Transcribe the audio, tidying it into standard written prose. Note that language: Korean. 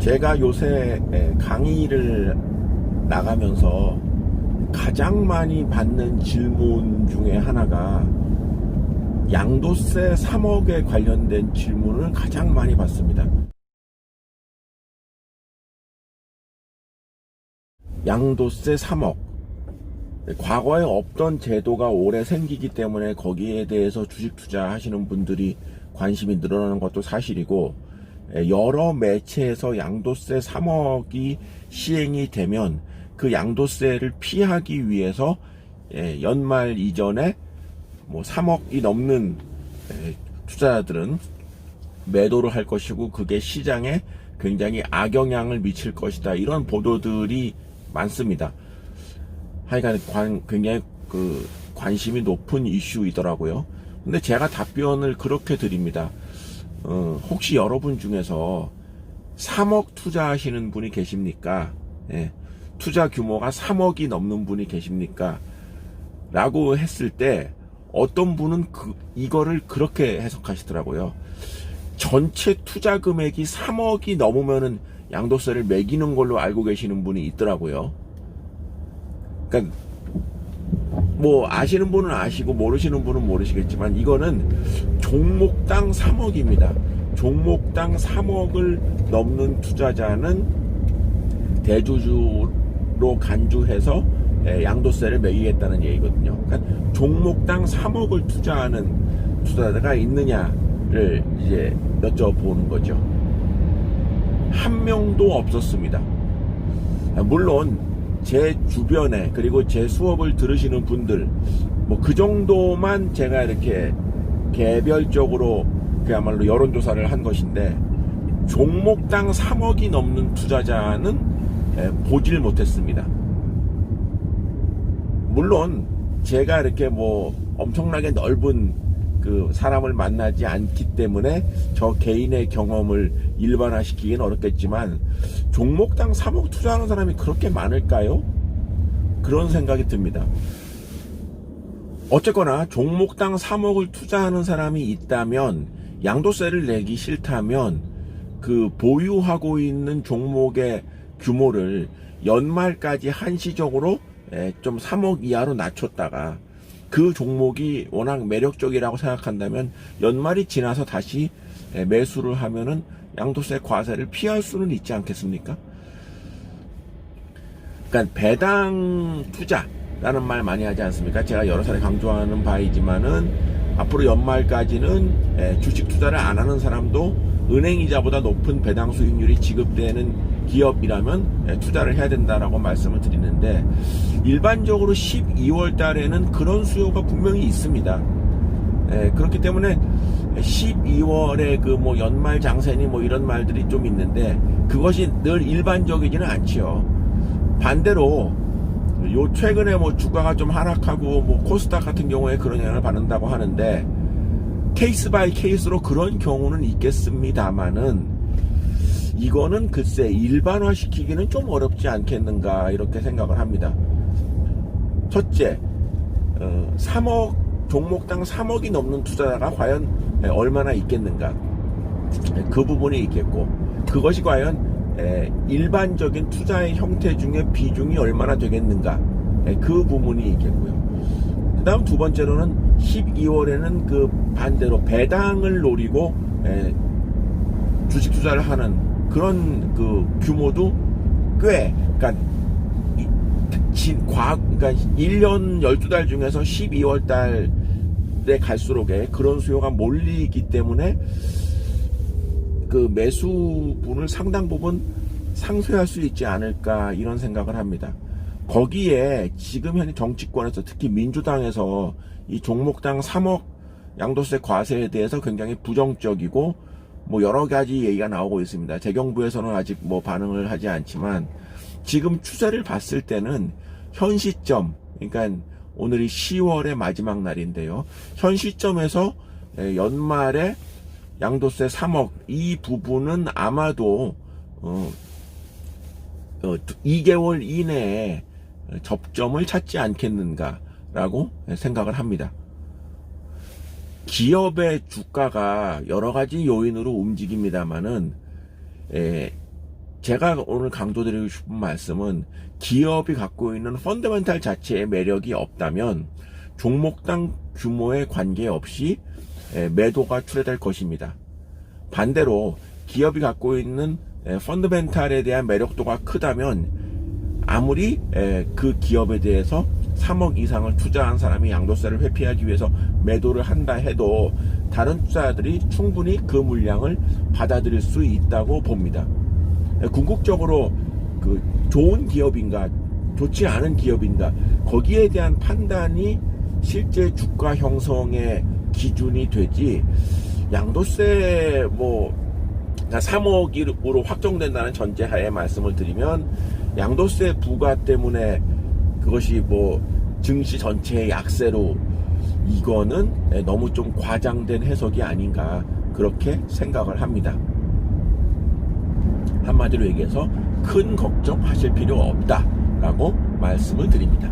제가 요새 강의를 나가면서 가장 많이 받는 질문 중에 하나가 양도세 3억에 관련된 질문을 가장 많이 받습니다. 양도세 3억. 과거에 없던 제도가 올해 생기기 때문에 거기에 대해서 주식 투자하시는 분들이 관심이 늘어나는 것도 사실이고, 여러 매체에서 양도세 3억이 시행이 되면 그 양도세를 피하기 위해서 연말 이전에 3억이 넘는 투자자들은 매도를 할 것이고, 그게 시장에 굉장히 악영향을 미칠 것이다, 이런 보도들이 많습니다. 하여간 굉장히 관심이 높은 이슈이더라고요. 근데 제가 답변을 그렇게 드립니다. 혹시 여러분 중에서 3억 투자하시는 분이 계십니까? 투자 규모가 3억이 넘는 분이 계십니까? 라고 했을 때 어떤 분은 이거를 그렇게 해석하시더라고요. 전체 투자 금액이 3억이 넘으면은 양도세를 매기는 걸로 알고 계시는 분이 있더라고요. 그러니까 아시는 분은 아시고 모르시는 분은 모르시겠지만, 이거는 종목당 3억입니다. 종목당 3억을 넘는 투자자는 대주주로 간주해서 양도세를 매기겠다는 얘기거든요. 그러니까 종목당 3억을 투자하는 투자자가 있느냐를 이제 여쭤보는 거죠. 한 명도 없었습니다. 물론 제 주변에, 그리고 제 수업을 들으시는 분들, 그 정도만 제가 이렇게 개별적으로 그야말로 여론조사를 한 것인데, 종목당 3억이 넘는 투자자는 보질 못했습니다. 물론 제가 이렇게 엄청나게 넓은 사람을 만나지 않기 때문에 저 개인의 경험을 일반화시키기는 어렵겠지만, 종목당 3억 투자하는 사람이 그렇게 많을까요? 그런 생각이 듭니다. 어쨌거나 종목당 3억을 투자하는 사람이 있다면, 양도세를 내기 싫다면 보유하고 있는 종목의 규모를 연말까지 한시적으로 좀 3억 이하로 낮췄다가, 그 종목이 워낙 매력적이라고 생각한다면 연말이 지나서 다시 매수를 하면은 양도세 과세를 피할 수는 있지 않겠습니까? 그러니까 배당 투자라는 말 많이 하지 않습니까? 제가 여러 차례 강조하는 바이지만은, 앞으로 연말까지는 주식 투자를 안 하는 사람도 은행이자보다 높은 배당 수익률이 지급되는 기업이라면 투자를 해야 된다라고 말씀을 드리는데, 일반적으로 12월 달에는 그런 수요가 분명히 있습니다. 그렇기 때문에 12월에 연말 장세니 이런 말들이 좀 있는데, 그것이 늘 일반적이지는 않지요. 반대로 최근에 주가가 좀 하락하고 코스닥 같은 경우에 그런 영향을 받는다고 하는데, 케이스 바이 케이스로 그런 경우는 있겠습니다만은, 이거는 글쎄 일반화시키기는 좀 어렵지 않겠는가, 이렇게 생각을 합니다. 첫째, 3억, 종목당 3억이 넘는 투자자가 과연 얼마나 있겠는가, 그 부분이 있겠고, 그것이 과연 일반적인 투자의 형태 중에 비중이 얼마나 되겠는가, 그 부분이 있겠고요. 그 다음 두 번째로는 12월에는 반대로 배당을 노리고 주식 투자를 하는 그런 규모도 꽤, 그러니까 1년 12달 중에서 12월 달에 갈수록에 그런 수요가 몰리기 때문에 매수분을 상당 부분 상쇄할 수 있지 않을까, 이런 생각을 합니다. 거기에 지금 현재 정치권에서, 특히 민주당에서 이 종목당 3억 양도세 과세에 대해서 굉장히 부정적이고 여러 가지 얘기가 나오고 있습니다. 재경부에서는 아직 반응을 하지 않지만, 지금 추세를 봤을 때는 현 시점, 그러니까 오늘이 10월의 마지막 날인데요, 현 시점에서 연말에 양도세 3억 이 부분은 아마도 2개월 이내에 접점을 찾지 않겠는가라고 생각을 합니다. 기업의 주가가 여러 가지 요인으로 움직입니다만은 제가 오늘 강조드리고 싶은 말씀은 기업이 갖고 있는 펀더멘탈 자체의 매력이 없다면 종목당 규모에 관계없이 매도가 출회될 것입니다. 반대로 기업이 갖고 있는 펀더멘탈에 대한 매력도가 크다면 아무리 그 기업에 대해서 3억 이상을 투자한 사람이 양도세를 회피하기 위해서 매도를 한다 해도 다른 투자자들이 충분히 그 물량을 받아들일 수 있다고 봅니다. 궁극적으로 그 좋은 기업인가 좋지 않은 기업인가 거기에 대한 판단이 실제 주가 형성의 기준이 되지, 양도세 3억으로 확정된다는 전제하에 말씀을 드리면 양도세 부과 때문에 그것이 증시 전체의 약세로, 이거는 너무 좀 과장된 해석이 아닌가 그렇게 생각을 합니다. 한마디로 얘기해서 큰 걱정하실 필요 없다라고 말씀을 드립니다.